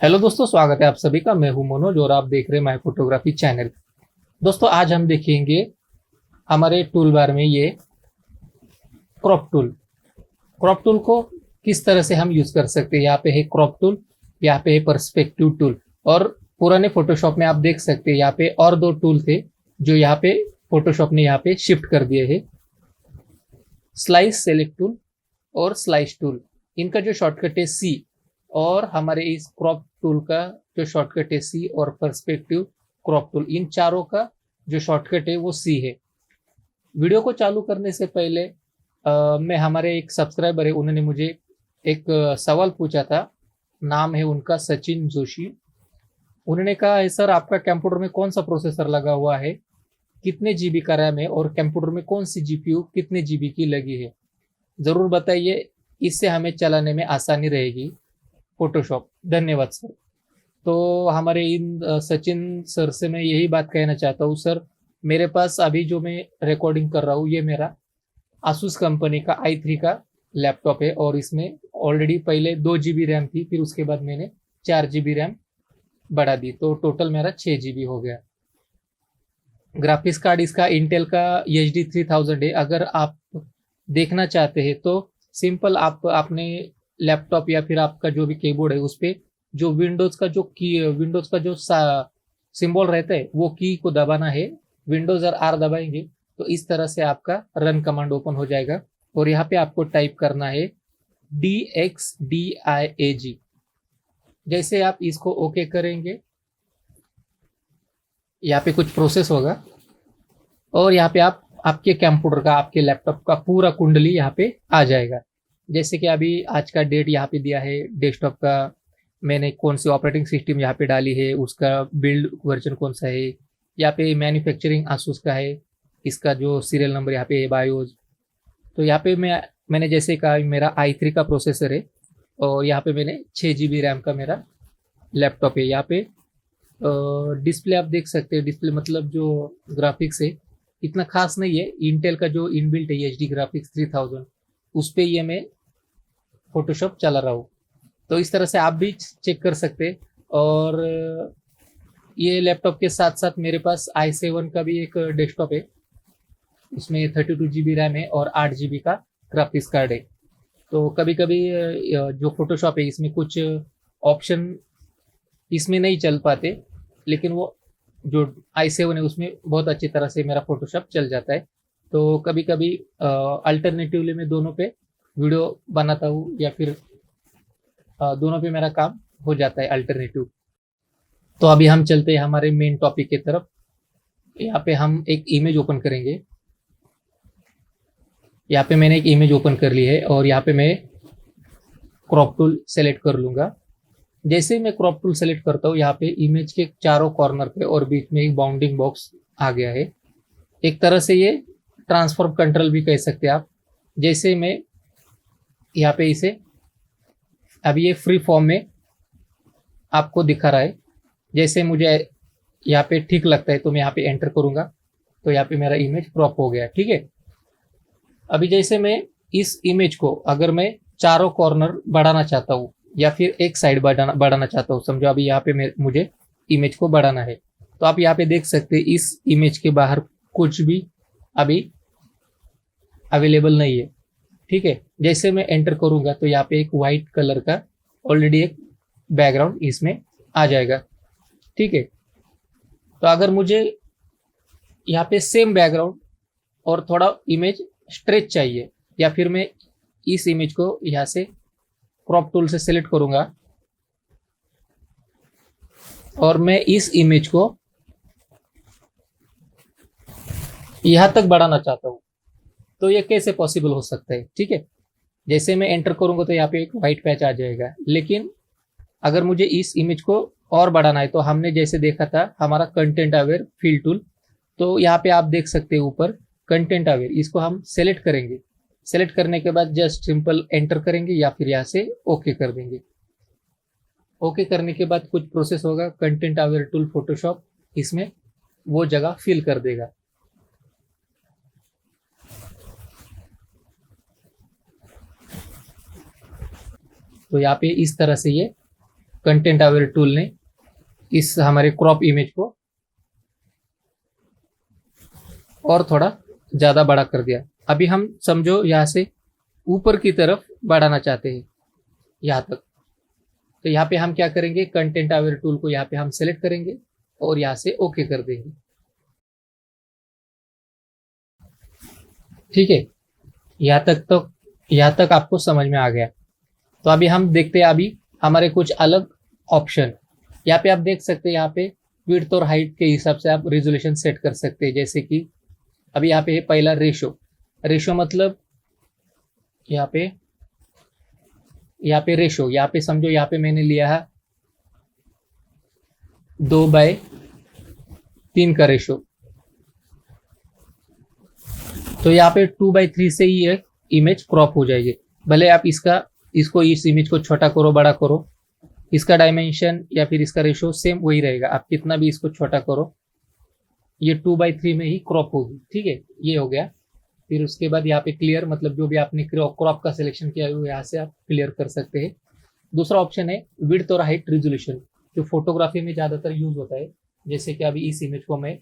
Hello दोस्तों, स्वागत है आप सभी का। मैं हूं मनोज और आप देख रहे हैं माय फोटोग्राफी चैनल। दोस्तों, आज हम देखेंगे हमारे टूल बार में ये क्रॉप टूल। क्रॉप टूल को किस तरह से हम यूज कर सकते हैं। यहाँ पे है क्रॉप टूल, यहाँ पे है पर्सपेक्टिव टूल। और पुराने फोटोशॉप में आप देख सकते हैं यहाँ पे और दो टूल थे जो यहाँ पे फोटोशॉप ने यहाँ पे शिफ्ट कर दिए हैं। स्लाइस सेलेक्ट टूल और स्लाइस टूल, इनका जो शॉर्टकट है सी। और हमारे इस क्रॉप टूल का जो शॉर्टकट है सी, और पर्सपेक्टिव क्रॉप टूल, इन चारों का जो शॉर्टकट है वो सी है। वीडियो को चालू करने से पहले मैं हमारे एक सब्सक्राइबर है, उन्होंने मुझे एक सवाल पूछा था। नाम है उनका सचिन जोशी। उन्होंने कहा है, सर आपका कंप्यूटर में कौन सा प्रोसेसर लगा हुआ है, कितने जीबी का रैम है, और कंप्यूटर में कौन सी जीपीयू कितने जीबी की लगी है, जरूर बताइए। इससे हमें चलाने में आसानी रहेगी फोटोशॉप। धन्यवाद सर। तो हमारे इन सचिन सर से मैं यही बात कहना चाहता हूँ, सर मेरे पास अभी जो मैं रिकॉर्डिंग कर रहा हूँ ये मेरा आसूस कंपनी का i3 का लैपटॉप है, और इसमें ऑलरेडी पहले 2 GB रैम थी, फिर उसके बाद मैंने 4 GB रैम बढ़ा दी, तो टोटल मेरा 6 GB हो गया। ग्राफिक्स कार्ड इसका इंटेल का HD 3000 है। अगर आप देखना चाहते हैं तो सिंपल आप अपने लैपटॉप या फिर आपका जो भी कीबोर्ड है उस पे जो विंडोज का जो सिंबल रहता है वो की को दबाना है। विंडोज और आर दबाएंगे तो इस तरह से आपका रन कमांड ओपन हो जाएगा, और यहाँ पे आपको टाइप करना है DXDIAG। जैसे आप इसको ओके करेंगे, यहाँ पे कुछ प्रोसेस होगा और यहाँ पे आप आपके कंप्यूटर का, आपके लैपटॉप का पूरा कुंडली यहाँ पे आ जाएगा। जैसे कि अभी आज का डेट यहाँ पे दिया है, डेस्कटॉप का मैंने कौन सी ऑपरेटिंग सिस्टम यहाँ पे डाली है, उसका बिल्ड वर्जन कौन सा है, यहाँ पे मैन्युफैक्चरिंग आसूस का है, इसका जो सीरियल नंबर यहाँ पे है, बायोज। तो यहाँ पे मैंने जैसे कहा मेरा i3 का प्रोसेसर है, और यहाँ पे मैंने 6 GB रैम का मेरा लैपटॉप है। यहाँ पे डिस्प्ले आप देख सकते हैं, डिस्प्ले मतलब जो ग्राफिक्स है इतना खास नहीं है। इंटेल का जो इनबिल्ट है एच डी ग्राफिक्स 3000, उस पे ये मैं फोटोशॉप चला रहा हूँ। तो इस तरह से आप भी चेक कर सकते हैं। और ये लैपटॉप के साथ साथ मेरे पास i7 का भी एक डेस्कटॉप है, उसमें 32 GB रैम है और 8 GB का ग्राफिक्स कार्ड है। तो कभी कभी जो फोटोशॉप है इसमें कुछ ऑप्शन इसमें नहीं चल पाते, लेकिन वो जो i7 है उसमें बहुत अच्छी तरह से मेरा फोटोशॉप चल जाता है। तो कभी कभी अल्टरनेटिवली मैं दोनों पे वीडियो बनाता हूँ, या फिर दोनों पे मेरा काम हो जाता है अल्टरनेटिव। तो अभी हम चलते हैं हमारे मेन टॉपिक की तरफ। यहाँ पे हम एक इमेज ओपन करेंगे। यहाँ पे मैंने एक इमेज ओपन कर ली है, और यहाँ पे मैं क्रॉप टूल सेलेक्ट कर लूंगा। जैसे ही मैं क्रॉप टूल सेलेक्ट करता हूँ, यहाँ पे इमेज के चारों कॉर्नर पे और बीच में एक बाउंडिंग बॉक्स आ गया है। एक तरह से ये ट्रांसफॉर्म कंट्रोल भी कह सकते हैं आप। जैसे मैं यहाँ पे इसे अभी ये फ्री फॉर्म में आपको दिखा रहा है, जैसे मुझे यहाँ पे ठीक लगता है तो मैं यहाँ पे एंटर करूंगा, तो यहाँ पे मेरा इमेज क्रॉप हो गया। ठीक है। अभी जैसे मैं इस इमेज को अगर मैं चारों कॉर्नर बढ़ाना चाहता हूँ या फिर एक साइड बढ़ाना चाहता हूँ, समझो अभी यहाँ पे मुझे इमेज को बढ़ाना है, तो आप यहाँ पे देख सकते हैं इस इमेज के बाहर कुछ भी अभी अवेलेबल नहीं है। ठीक है। जैसे मैं एंटर करूंगा तो यहाँ पे एक व्हाइट कलर का ऑलरेडी एक बैकग्राउंड इसमें आ जाएगा। ठीक है। तो अगर मुझे यहाँ पे सेम बैकग्राउंड और थोड़ा इमेज स्ट्रेच चाहिए, या फिर मैं इस इमेज को यहाँ से क्रॉप टूल से सिलेक्ट करूंगा और मैं इस इमेज को यहां तक बढ़ाना चाहता हूं, तो ये कैसे पॉसिबल हो सकता है। ठीक है। जैसे मैं एंटर करूंगा तो यहाँ पे एक व्हाइट पैच आ जाएगा, लेकिन अगर मुझे इस इमेज को और बढ़ाना है तो हमने जैसे देखा था हमारा कंटेंट अवेयर फिल टूल, तो यहाँ पे आप देख सकते हैं ऊपर कंटेंट अवेयर, इसको हम सेलेक्ट करेंगे। सेलेक्ट करने के बाद जस्ट सिंपल एंटर करेंगे या फिर यहाँ से ओके कर देंगे। ओके करने के बाद कुछ प्रोसेस होगा, कंटेंट अवेयर टूल फोटोशॉप इसमें वो जगह फिल कर देगा। तो यहाँ पे इस तरह से ये कंटेंट अवेयर टूल ने इस हमारे क्रॉप इमेज को और थोड़ा ज़्यादा बड़ा कर दिया। अभी हम समझो यहाँ से ऊपर की तरफ बढ़ाना चाहते हैं, यहाँ तक। तो यहाँ पे हम क्या करेंगे, कंटेंट अवेयर टूल को यहाँ पे हम सेलेक्ट करेंगे और यहाँ से ओके कर देंगे। ठीक है, यहाँ तक आपको समझ में आ गया। तो अभी हम देखते हैं अभी हमारे कुछ अलग ऑप्शन। यहाँ पे आप देख सकते हैं, यहाँ पे विड्थ और हाइट के हिसाब से आप रेजोल्यूशन सेट कर सकते हैं। जैसे कि अभी यहाँ पे है पहला रेशो मतलब यहाँ पे रेशो, यहाँ पे समझो यहाँ पे मैंने लिया है 2/3 का रेशो। तो यहाँ पे 2/3 से ही एक इमेज क्रॉप हो जाएगी। भले आप इस इमेज को छोटा करो बड़ा करो, इसका डायमेंशन या फिर इसका रेशो सेम वही रहेगा। आप कितना भी इसको छोटा करो, ये 2/3 में ही क्रॉप होगी। ठीक है, ये हो गया। फिर उसके बाद यहाँ पे क्लियर, मतलब जो भी आपने क्रॉप का सिलेक्शन किया है यहाँ से आप क्लियर कर सकते हैं। दूसरा ऑप्शन है विड्थ और हाइट रिजोल्यूशन, जो फोटोग्राफी में ज़्यादातर यूज होता है। जैसे कि अभी इस इमेज को मैं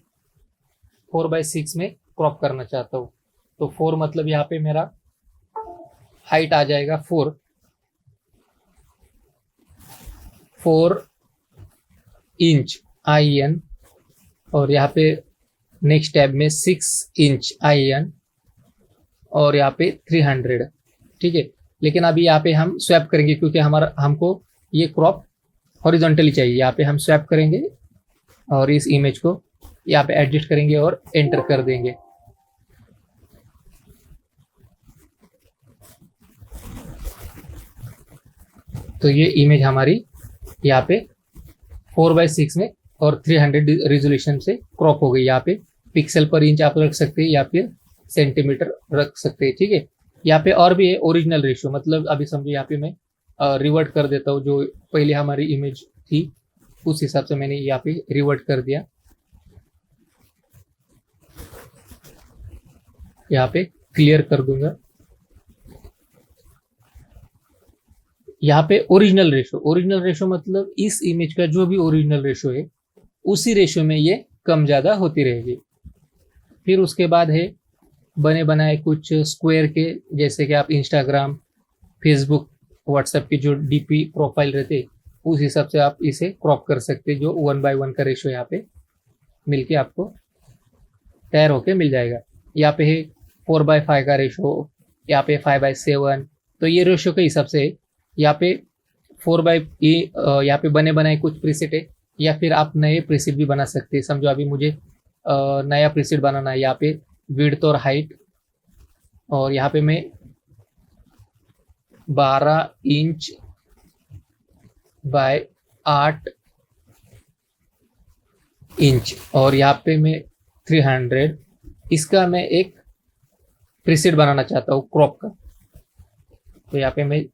4/6 में क्रॉप करना चाहता हूँ। तो 4 मतलब यहाँ पे मेरा हाइट आ जाएगा 4 इंच IN, और यहाँ पे नेक्स्ट टैब में 6 इंच IN, और यहाँ पे 300। ठीक है, लेकिन अभी यहाँ पे हम स्वैप करेंगे क्योंकि हमको ये क्रॉप हॉरिजॉन्टली चाहिए। यहाँ पे हम स्वैप करेंगे और इस इमेज को यहाँ पे एडजस्ट करेंगे और एंटर कर देंगे। तो ये इमेज हमारी यहाँ पे 4/6 में और 300 रेजोल्यूशन से क्रॉप हो गई। यहाँ पे पिक्सल पर इंच आप रख सकते हैं या फिर सेंटीमीटर रख सकते हैं। ठीक है, यहाँ पे और भी है ओरिजिनल रेशियो, मतलब अभी समझो यहाँ पे मैं रिवर्ट कर देता हूँ। जो पहले हमारी इमेज थी उस हिसाब से मैंने यहाँ पे रिवर्ट कर दिया। यहाँ पे क्लियर कर दूंगा। यहाँ पे ओरिजिनल रेशो मतलब इस इमेज का जो भी ओरिजिनल रेशो है उसी रेशो में ये कम ज़्यादा होती रहेगी। फिर उसके बाद है बने बनाए कुछ स्क्वायर के, जैसे कि आप इंस्टाग्राम, फेसबुक, व्हाट्सएप की जो DP प्रोफाइल रहते उस हिसाब से आप इसे क्रॉप कर सकते हैं। जो 1/1 का रेशो यहाँ पे मिलके आपको तैयार होके मिल जाएगा। यहाँ पे है 4/5 का रेशो, यहाँ पे 5/7। तो ये रेशो के हिसाब से यहाँ पे यहाँ पे बने बनाए कुछ प्रीसेट है, या फिर आप नए प्रीसेट भी बना सकते हैं। समझो अभी मुझे नया प्रीसेट बनाना है। यहाँ पे विड्थ और हाइट, और यहाँ पे मैं 12 इंच बाय 8 इंच, और यहाँ पे मैं 300, इसका मैं एक प्रीसेट बनाना चाहता हूँ क्रॉप का। तो यहाँ पे मैं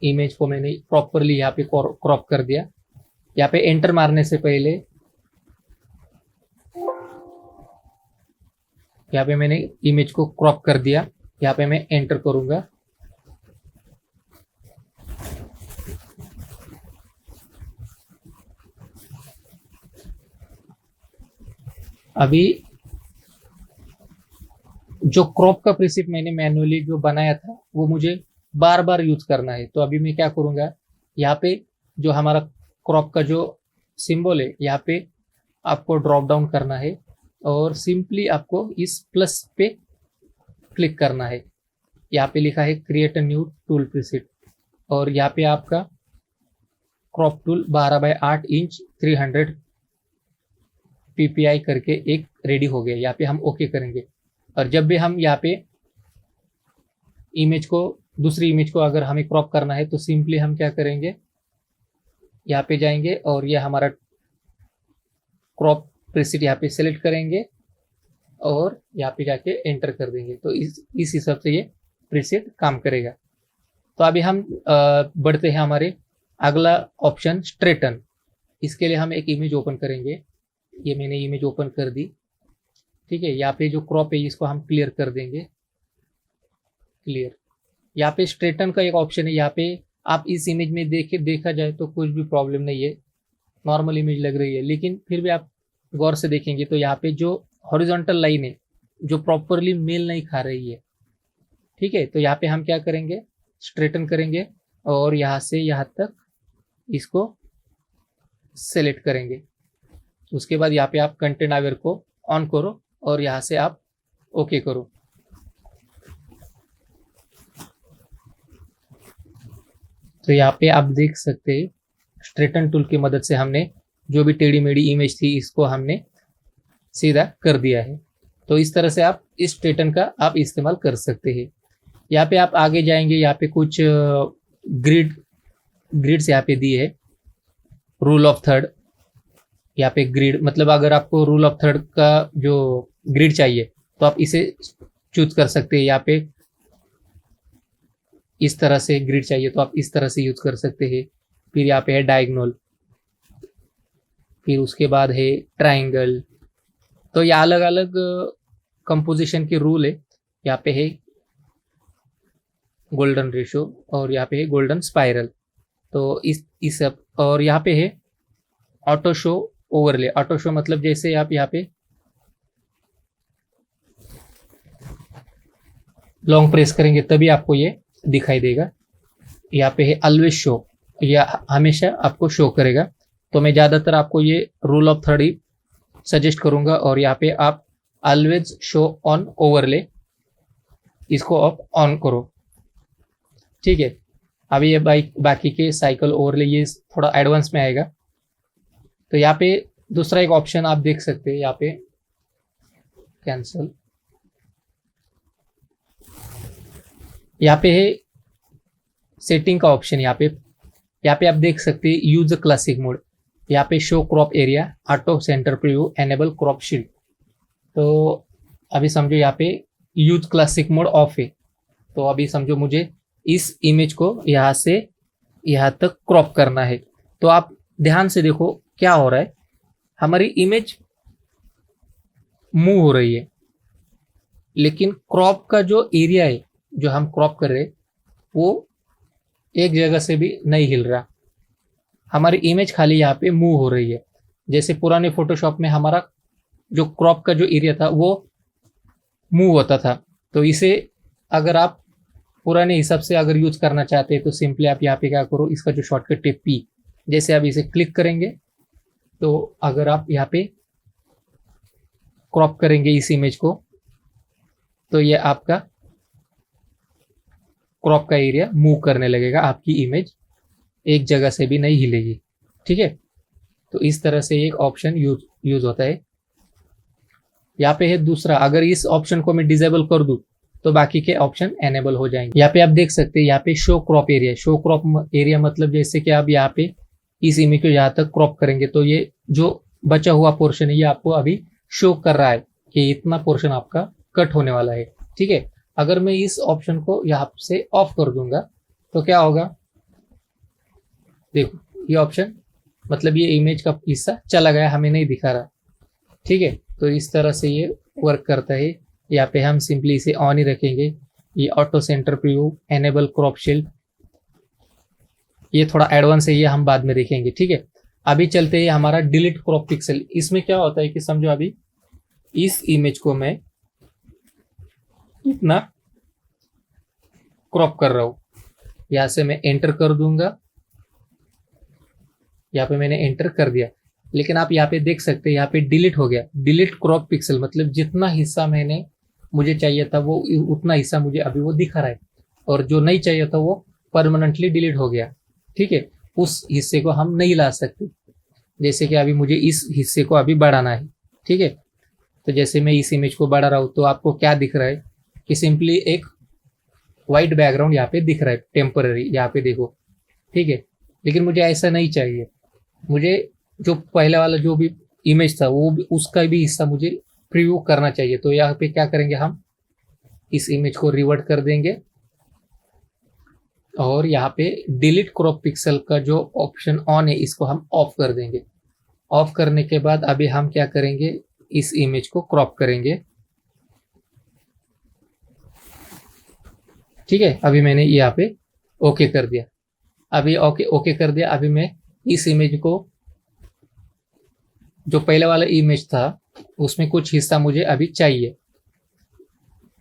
इमेज को मैंने प्रॉपरली यहाँ पे क्रॉप कर दिया। यहाँ पे एंटर मारने से पहले यहाँ पे मैंने इमेज को क्रॉप कर दिया। यहाँ पे मैं एंटर करूंगा। अभी जो क्रॉप का प्रीसेट मैंने मैन्युअली जो बनाया था वो मुझे बार बार यूज करना है। तो अभी मैं क्या करूंगा, यहाँ पे जो हमारा क्रॉप का जो सिंबल है यहाँ पे आपको ड्रॉप डाउन करना है और सिंपली आपको इस प्लस पे क्लिक करना है। यहाँ पे लिखा है create a new tool preset, और यहाँ पे आपका क्रॉप टूल 12/8 इंच 300 PPI करके एक रेडी हो गया। यहाँ पे हम ओके करेंगे। और जब भी हम यहाँ पे दूसरी इमेज को अगर हमें क्रॉप करना है तो सिंपली हम क्या करेंगे, यहाँ पे जाएंगे और ये हमारा क्रॉप प्रीसेट यहाँ पे सेलेक्ट करेंगे और यहाँ पे जाके एंटर कर देंगे। तो इस हिसाब से ये प्रीसेट काम करेगा। तो अभी हम बढ़ते हैं हमारे अगला ऑप्शन स्ट्रेटन। इसके लिए हम एक इमेज ओपन करेंगे। ये मैंने इमेज ओपन कर दी। ठीक है, यहाँ पे जो क्रॉप है इसको हम क्लियर कर देंगे। क्लियर। यहाँ पे स्ट्रेटन का एक ऑप्शन है। यहाँ पे आप इस इमेज में देखा जाए तो कुछ भी प्रॉब्लम नहीं है, नॉर्मल इमेज लग रही है, लेकिन फिर भी आप गौर से देखेंगे तो यहाँ पे जो हॉरिजॉन्टल लाइन है जो प्रॉपरली मेल नहीं खा रही है। ठीक है, तो यहाँ पे हम क्या करेंगे, स्ट्रेटन करेंगे और यहाँ से यहाँ तक इसको सेलेक्ट करेंगे। उसके बाद यहाँ पे आप कंटेंट अवेयर को ऑन करो और यहाँ से आप ओके करो। तो यहाँ पे आप देख सकते हैं स्ट्रेटन टूल की मदद से हमने जो भी टेढ़ी मेढ़ी इमेज थी इसको हमने सीधा कर दिया है। तो इस तरह से आप इस स्ट्रेटन का आप इस्तेमाल कर सकते हैं। यहाँ पे आप आगे जाएंगे, यहाँ पे कुछ ग्रिड्स यहाँ पे दी है, रूल ऑफ थर्ड। यहाँ पे ग्रिड मतलब अगर आपको रूल ऑफ थर्ड का जो ग्रिड चाहिए तो आप इसे चूज कर सकते हैं। यहाँ पे इस तरह से ग्रिड चाहिए तो आप इस तरह से यूज कर सकते हैं। फिर यहाँ पे है डायगोनल, फिर उसके बाद है ट्राइंगल। तो ये अलग अलग कंपोजिशन के रूल है। यहाँ पे है गोल्डन रेशो और यहाँ पे है गोल्डन स्पाइरल। तो इस सब, और यहाँ पे है auto show overlay. Auto show मतलब जैसे आप यहाँ पे लॉन्ग प्रेस करेंगे तभी आपको ये दिखाई देगा। यहाँ पे है ऑलवेज शो, या हमेशा आपको शो करेगा। तो मैं ज़्यादातर आपको ये rule of third he suggest करूंगा। और यहाँ पे आप ऑलवेज शो ऑन ओवरले, इसको आप ऑन करो। ठीक है, अभी ये बाकी के साइकिल ओवरले ये थोड़ा एडवांस में आएगा। तो यहाँ पे दूसरा एक ऑप्शन आप देख सकते हैं, यहाँ पे कैंसल, यहाँ पे है सेटिंग का ऑप्शन। यहाँ पे आप देख सकते हैं यूज क्लासिक मोड। यहाँ पे show crop area, auto centre preview, enable crop shield. तो अभी समझो यहाँ पे यूज क्लासिक मोड ऑफ है। तो अभी समझो मुझे इस इमेज को यहाँ से यहाँ तक क्रॉप करना है। तो आप ध्यान से देखो क्या हो रहा है, हमारी इमेज मूव हो रही है, लेकिन क्रॉप का जो एरिया है जो हम क्रॉप कर रहे हैं वो एक जगह से भी नहीं हिल रहा। हमारी इमेज खाली यहाँ पे मूव हो रही है। जैसे पुराने फोटोशॉप में हमारा जो क्रॉप का जो एरिया था वो मूव होता था। तो इसे अगर आप पुराने हिसाब से अगर यूज करना चाहते हैं तो सिंपली आप यहाँ पे क्या करो, इसका जो शॉर्टकट है पी, जैसे आप इसे क्लिक करेंगे तो अगर आप यहाँ पे क्रॉप करेंगे इस इमेज को तो ये आपका क्रॉप का एरिया मूव करने लगेगा, आपकी इमेज एक जगह से भी नहीं हिलेगी। ठीक है, तो इस तरह से एक ऑप्शन यूज होता है। यहाँ पे है दूसरा, अगर इस ऑप्शन को मैं डिसेबल कर दूं तो बाकी के ऑप्शन एनेबल हो जाएंगे। यहाँ पे आप देख सकते हैं, यहाँ पे show crop area. Show crop area मतलब जैसे कि आप यहाँ पे इस इमेज को यहाँ तक क्रॉप करेंगे तो ये जो बचा हुआ पोर्शन है ये आपको अभी शो कर रहा है कि इतना पोर्शन आपका कट होने वाला है। ठीक है, अगर मैं इस ऑप्शन को यहाँ से ऑफ कर दूंगा तो क्या होगा, देखो ये ऑप्शन मतलब ये इमेज का हिस्सा चला गया, हमें नहीं दिखा रहा। ठीक है, तो इस तरह से ये वर्क करता है। यहाँ पे हम सिंपली इसे ऑन ही रखेंगे। ये auto centre preview, enable crop shield, ये थोड़ा एडवांस है, ये हम बाद में देखेंगे। ठीक है, अभी चलते हैं हमारा डिलीट क्रॉप पिक्सल। इसमें क्या होता है कि समझो अभी इस इमेज को मैं इतना क्रॉप कर रहा हूं, यहां से मैं एंटर कर दूंगा। यहाँ पे मैंने एंटर कर दिया, लेकिन आप यहाँ पे देख सकते हैं यहाँ पे डिलीट हो गया। डिलीट क्रॉप पिक्सल मतलब जितना हिस्सा मुझे चाहिए था वो उतना हिस्सा मुझे अभी वो दिखा रहा है, और जो नहीं चाहिए था वो परमानेंटली डिलीट हो गया। ठीक है, उस हिस्से को हम नहीं ला सकते। जैसे कि अभी मुझे इस हिस्से को अभी बढ़ाना है। ठीक है, तो जैसे मैं इस इमेज को बढ़ा रहा हूँ तो आपको क्या दिख रहा है कि सिंपली एक वाइट बैकग्राउंड यहाँ पे दिख रहा है टेम्पररी, यहाँ पे देखो। ठीक है, लेकिन मुझे ऐसा नहीं चाहिए। मुझे जो पहले वाला जो भी इमेज था वो भी, उसका भी हिस्सा मुझे प्रीव्यू करना चाहिए। तो यहाँ पे क्या करेंगे, हम इस इमेज को रिवर्ट कर देंगे और यहाँ पे डिलीट क्रॉप पिक्सल का जो ऑप्शन ऑन है इसको हम ऑफ कर देंगे। ऑफ करने के बाद अभी हम क्या करेंगे, इस इमेज को क्रॉप करेंगे। ठीक है, अभी मैंने यहाँ पे ओके कर दिया। अभी ओके ओके कर दिया। अभी मैं इस इमेज को, जो पहले वाला इमेज था उसमें कुछ हिस्सा मुझे अभी चाहिए,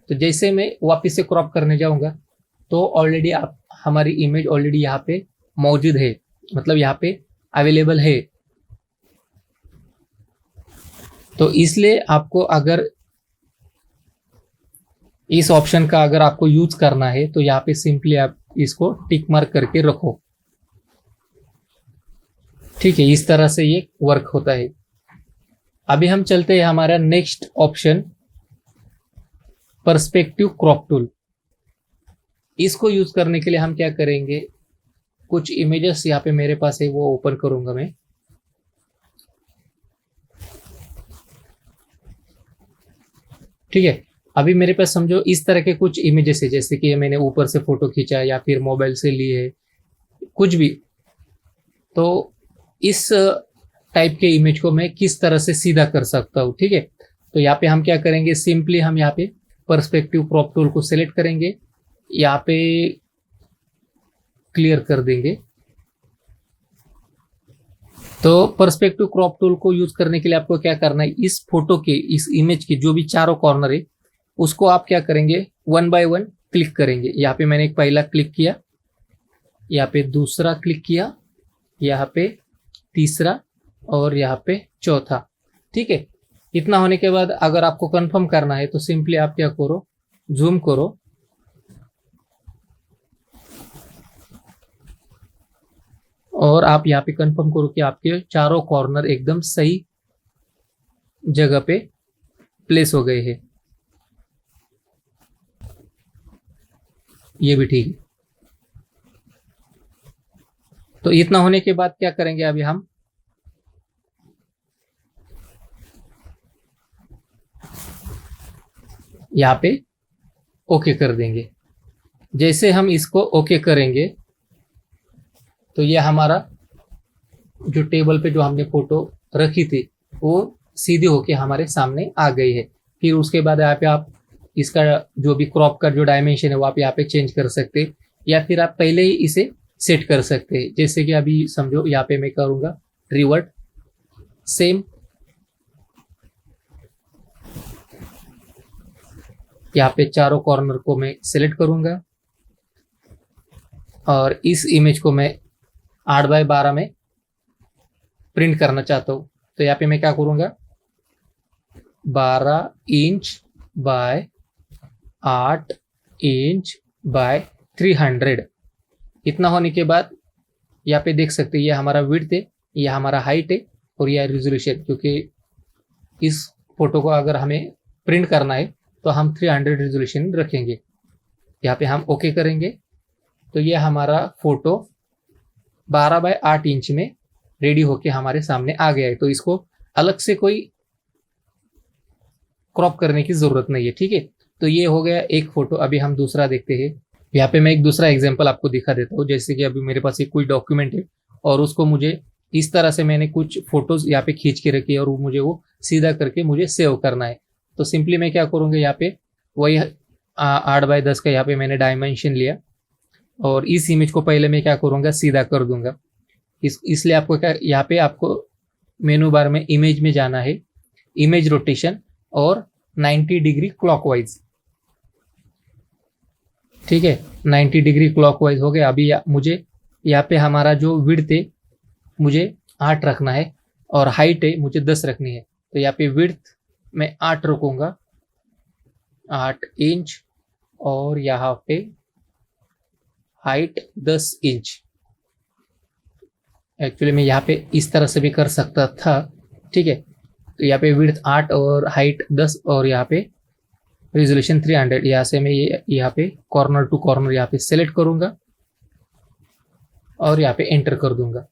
तो जैसे मैं वापस से क्रॉप करने जाऊंगा तो ऑलरेडी आप हमारी इमेज ऑलरेडी यहाँ पे मौजूद है, मतलब यहाँ पे अवेलेबल है। तो इसलिए आपको अगर इस ऑप्शन का अगर आपको यूज करना है तो यहाँ पे सिंपली आप इसको टिक मार्क करके रखो। ठीक है, इस तरह से ये वर्क होता है। अभी हम चलते हैं हमारा next option, perspective crop tool. इसको यूज करने के लिए हम क्या करेंगे, कुछ इमेजेस यहाँ पे मेरे पास है वो ओपन करूंगा मैं। ठीक है, अभी मेरे पास समझो इस तरह के कुछ इमेजेस है, जैसे कि मैंने ऊपर से फोटो खींचा या फिर मोबाइल से ली है, कुछ भी। तो इस टाइप के इमेज को मैं किस तरह से सीधा कर सकता हूँ। ठीक है, तो यहाँ पे हम क्या करेंगे, सिंपली हम यहाँ पे पर्सपेक्टिव क्रॉप टूल को सिलेक्ट करेंगे, यहाँ पे क्लियर कर देंगे। तो पर्सपेक्टिव क्रॉप टूल को यूज करने के लिए आपको क्या करना है, इस फोटो के, इस इमेज के जो भी चारों कॉर्नर है उसको आप क्या करेंगे, वन बाय वन क्लिक करेंगे। यहाँ पे मैंने एक पहला क्लिक किया, यहाँ पे दूसरा क्लिक किया, यहाँ पे तीसरा और यहाँ पे चौथा। ठीक है, इतना होने के बाद अगर आपको कंफर्म करना है तो सिंपली आप क्या करो, जूम करो और आप यहाँ पे कंफर्म करो कि आपके चारों कॉर्नर एकदम सही जगह पे प्लेस हो गए हैं। ये भी ठीक है। तो इतना होने के बाद क्या करेंगे, अभी हम यहाँ पे ओके कर देंगे। जैसे हम इसको ओके करेंगे तो ये हमारा जो टेबल पे जो हमने फोटो रखी थी वो सीधी होके हमारे सामने आ गई है। फिर उसके बाद यहाँ पे आप इसका जो भी क्रॉप का जो डायमेंशन है वो आप यहाँ पे चेंज कर सकते हैं, या फिर आप पहले ही इसे सेट कर सकते हैं। जैसे कि अभी समझो यहाँ पे मैं करूँगा रिवर्ट, सेम यहाँ पे चारों कॉर्नर को मैं सिलेक्ट करूँगा और इस इमेज को मैं 8x12 में प्रिंट करना चाहता हूँ। तो यहाँ पे मैं क्या करूँगा, 12 इंच बाय 8 इंच बाय 300। इतना होने के बाद यहाँ पे देख सकते हैं ये हमारा विड्थ है, ये हमारा हाइट है और यह रिजोल्यूशन। क्योंकि इस फोटो को अगर हमें प्रिंट करना है तो हम 300 रिजोल्यूशन रखेंगे। यहाँ पे हम ओके करेंगे तो ये हमारा फोटो 12x8 इंच में रेडी होके हमारे सामने आ गया है। तो इसको अलग से कोई क्रॉप करने की जरूरत नहीं है। ठीक है, तो ये हो गया एक फोटो। अभी हम दूसरा देखते हैं। यहाँ पे मैं एक दूसरा एग्जांपल आपको दिखा देता हूँ। जैसे कि अभी मेरे पास एक कोई डॉक्यूमेंट है और उसको मुझे इस तरह से मैंने कुछ फोटोज यहाँ पे खींच के रखी है और मुझे वो सीधा करके मुझे सेव करना है। तो सिंपली मैं क्या करूँगा, यहाँ पे वही 8x10 का यहाँ पे मैंने डायमेंशन लिया और इस इमेज को पहले मैं क्या करूँगा, सीधा कर दूंगा। इसलिए आपको क्या, यहाँ पे आपको मेनू बार में इमेज में जाना है, इमेज रोटेशन और 90 डिग्री क्लॉकवाइज। ठीक है, 90 डिग्री क्लॉकवाइज हो गया। अभी मुझे यहाँ पे हमारा जो विड्थ है मुझे 8 रखना है और हाइट है मुझे 10 रखनी है। तो यहाँ पे विड्थ मैं 8 रखूँगा, 8 इंच, और यहाँ पे हाइट 10 इंच। एक्चुअली मैं यहाँ पे इस तरह से भी कर सकता था। ठीक है, तो यहाँ पे विड्थ 8 और हाइट 10 और यहाँ पे रेजोल्यूशन 300। यहाँ से मैं ये यहाँ पे कॉर्नर टू कॉर्नर यहाँ पे सेलेक्ट करूँगा और यहाँ पे एंटर कर दूंगा।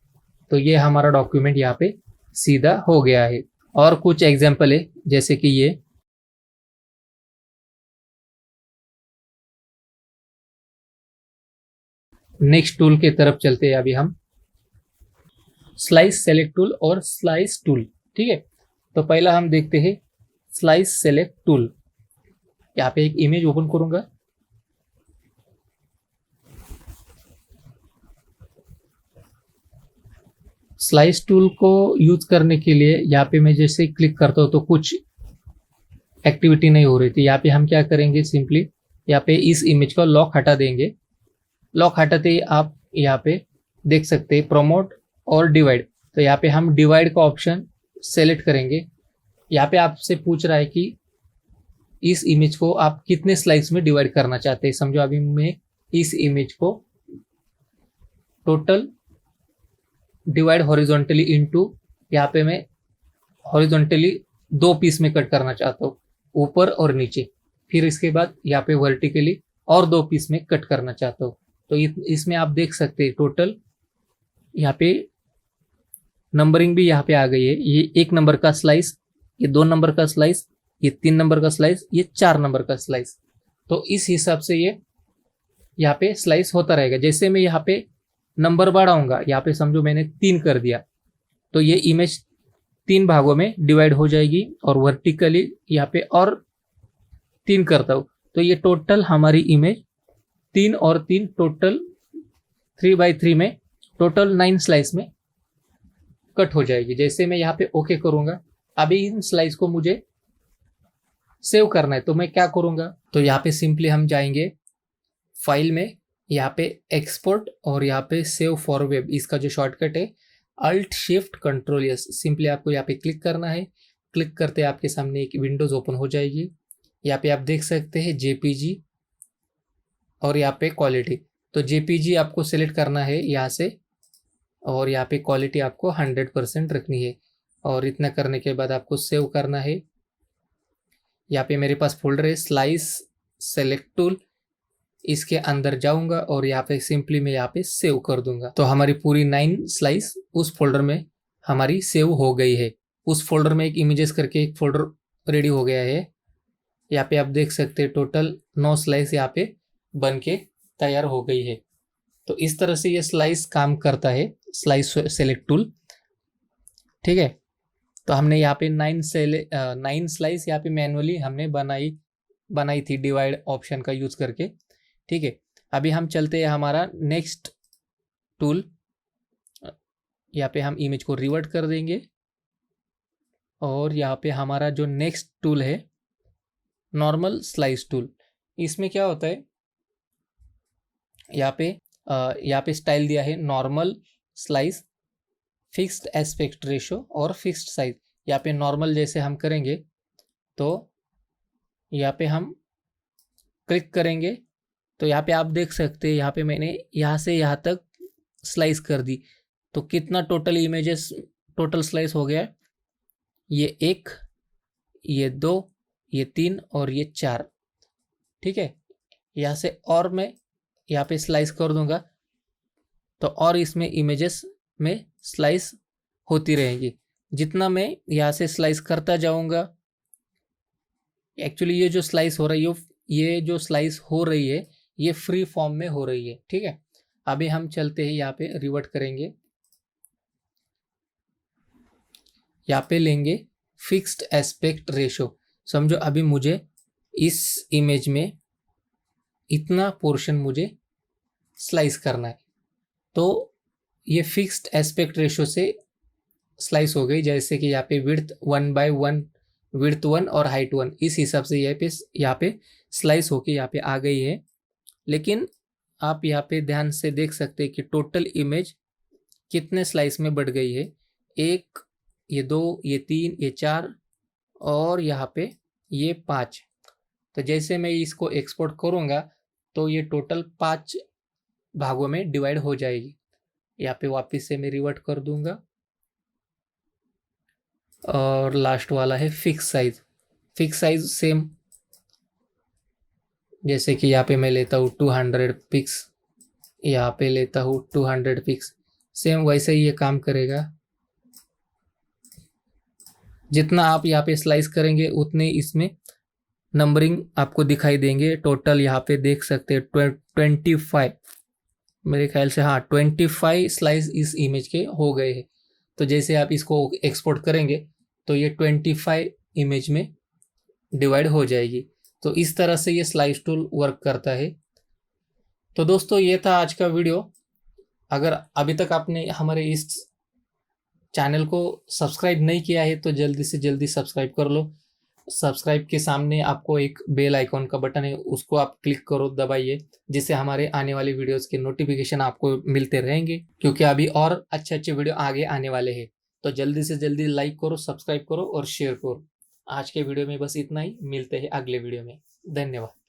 तो ये हमारा डॉक्यूमेंट यहाँ पे सीधा हो गया है। और कुछ एग्जाम्पल है, जैसे कि ये नेक्स्ट टूल के तरफ चलते हैं। अभी हम स्लाइस सेलेक्ट टूल और स्लाइस टूल। ठीक है, तो पहला हम देखते हैं स्लाइस सेलेक्ट टूल। यहाँ पे एक इमेज ओपन करूंगा स्लाइस टूल को यूज करने के लिए यहाँ पे मैं जैसे क्लिक करता हूँ तो कुछ एक्टिविटी नहीं हो रही थी। यहाँ पे हम क्या करेंगे, सिंपली यहाँ पे इस इमेज का लॉक हटा देंगे। लॉक हटाते ही आप यहाँ पे देख सकते हैं प्रोमोट और डिवाइड। तो यहाँ पे हम डिवाइड का ऑप्शन सेलेक्ट करेंगे। यहाँ पे आपसे पूछ रहा है कि इस इमेज को आप कितने स्लाइस में डिवाइड करना चाहते हैं। समझो अभी मैं इस इमेज को टोटल डिवाइड हॉरिजॉन्टली इनटू, यहाँ पे मैं हॉरिजॉन्टली 2 पीस में कट करना चाहता हूँ, ऊपर और नीचे। फिर इसके बाद यहाँ पे वर्टिकली और 2 पीस में कट करना चाहता हूँ। तो इसमें आप देख सकते हैं टोटल यहाँ पे नंबरिंग भी यहाँ पे आ गई है। ये 1 नंबर का स्लाइस, ये 2 नंबर का स्लाइस, ये 3 नंबर का स्लाइस, ये 4 नंबर का स्लाइस। तो इस हिसाब से ये यहाँ पे स्लाइस होता रहेगा। जैसे मैं यहाँ पे नंबर बढ़ाऊंगा, यहाँ पे समझो मैंने 3 कर दिया, तो ये इमेज 3 भागों में डिवाइड हो जाएगी। और वर्टिकली यहाँ पे और 3 करता हूँ तो ये टोटल हमारी इमेज 3 और 3 टोटल 3x3 में टोटल 9 स्लाइस में कट हो जाएगी। जैसे मैं यहाँ पे ओके करूंगा, अभी इन स्लाइस को मुझे सेव करना है तो मैं क्या करूंगा, तो यहाँ पे सिंपली हम जाएंगे फाइल में, यहाँ पे एक्सपोर्ट और यहाँ पे सेव फॉर वेब, इसका जो शॉर्टकट है alt shift control S. Simply आपको यहाँ पे क्लिक करना है। क्लिक करते आपके सामने एक विंडोज ओपन हो जाएगी। यहाँ पे आप देख सकते हैं जेपीजी और यहाँ पे क्वालिटी। तो जेपीजी आपको सिलेक्ट करना है यहाँ से, और यहाँ पे क्वालिटी आपको 100% रखनी है। और इतना करने के बाद आपको सेव करना है। यहाँ पे मेरे पास फोल्डर है स्लाइस सेलेक्ट टूल, इसके अंदर जाऊंगा और यहाँ पे सिंपली मैं यहाँ पे सेव कर दूंगा। तो हमारी पूरी 9 स्लाइस उस फोल्डर में हमारी सेव हो गई है। उस फोल्डर में एक इमेजेस करके एक फोल्डर रेडी हो गया है। यहाँ पे आप देख सकते हैं टोटल 9 स्लाइस यहाँ पे बन के तैयार हो गई है। तो इस तरह से ये स्लाइस काम करता है, स्लाइस सेलेक्ट टूल। ठीक है, तो हमने यहाँ पे 9 स्लाइस यहाँ पे मैनुअली हमने बनाई थी डिवाइड ऑप्शन का यूज करके। ठीक है, अभी हम चलते हैं हमारा नेक्स्ट टूल। यहाँ पे हम इमेज को रिवर्ट कर देंगे और यहाँ पे हमारा जो नेक्स्ट टूल है नॉर्मल स्लाइस टूल। इसमें क्या होता है, यहाँ पे स्टाइल दिया है normal slice, fixed aspect ratio और फिक्स्ड साइज। यहाँ पे नॉर्मल जैसे हम करेंगे तो यहाँ पे हम क्लिक करेंगे तो यहाँ पे आप देख सकते हैं यहाँ पे मैंने यहाँ से यहाँ तक स्लाइस कर दी। तो कितना टोटल इमेजेस टोटल स्लाइस हो गया, ये 1, ये 2, ये 3 और ये 4। ठीक है, यहाँ से और मैं यहाँ पे स्लाइस कर दूंगा तो और इसमें इमेजेस में स्लाइस होती रहेगी। जितना मैं यहाँ से स्लाइस करता जाऊंगा, एक्चुअली ये जो स्लाइस हो रही है, ये जो स्लाइस हो रही है ये फ्री फॉर्म में हो रही है। ठीक है, अभी हम चलते हैं यहाँ पे रिवर्ट करेंगे, यहाँ पे लेंगे फिक्स्ड एस्पेक्ट रेशो। समझो अभी मुझे इस इमेज में इतना पोर्शन मुझे स्लाइस करना है, तो ये फिक्स्ड एस्पेक्ट रेशो से स्लाइस हो गई। जैसे कि यहाँ पे विड्थ 1/1, विड्थ 1 और हाइट 1, इस हिसाब से यहाँ पे स्लाइस होके यहाँ पे आ गई है। लेकिन आप यहाँ पे ध्यान से देख सकते हैं कि टोटल इमेज कितने स्लाइस में बढ़ गई है। 1, ये 2, ये 3, ये 4 और यहाँ पे ये 5। तो जैसे मैं इसको एक्सपोर्ट करूँगा तो ये टोटल 5 भागों में डिवाइड हो जाएगी। यहाँ पे वापस से मैं रिवर्ट कर दूंगा और लास्ट वाला है fix size. Fix size same, जैसे कि यहाँ पे मैं लेता हूँ 200 पिक्स, यहाँ पे लेता हूँ 200 पिक्स, सेम वैसे ही ये काम करेगा। जितना आप यहाँ पे स्लाइस करेंगे उतने इसमें नंबरिंग आपको दिखाई देंगे। टोटल यहाँ पे देख सकते हैं 25, मेरे ख्याल से हाँ 25 स्लाइस इस इमेज के हो गए हैं। तो जैसे आप इसको एक्सपोर्ट करेंगे तो ये 25 इमेज में डिवाइड हो जाएगी। तो इस तरह से ये स्लाइस टूल वर्क करता है। तो दोस्तों ये था आज का वीडियो। अगर अभी तक आपने हमारे इस चैनल को सब्सक्राइब नहीं किया है तो जल्दी से जल्दी सब्सक्राइब कर लो। सब्सक्राइब के सामने आपको एक बेल आइकॉन का बटन है, उसको आप क्लिक करो, दबाइए, जिससे हमारे आने वाले वीडियोस के नोटिफिकेशन आपको मिलते रहेंगे, क्योंकि अभी और अच्छे अच्छे वीडियो आगे आने वाले हैं। तो जल्दी से जल्दी लाइक करो, सब्सक्राइब करो और शेयर करो। आज के वीडियो में बस इतना ही, मिलते हैं अगले वीडियो में। धन्यवाद।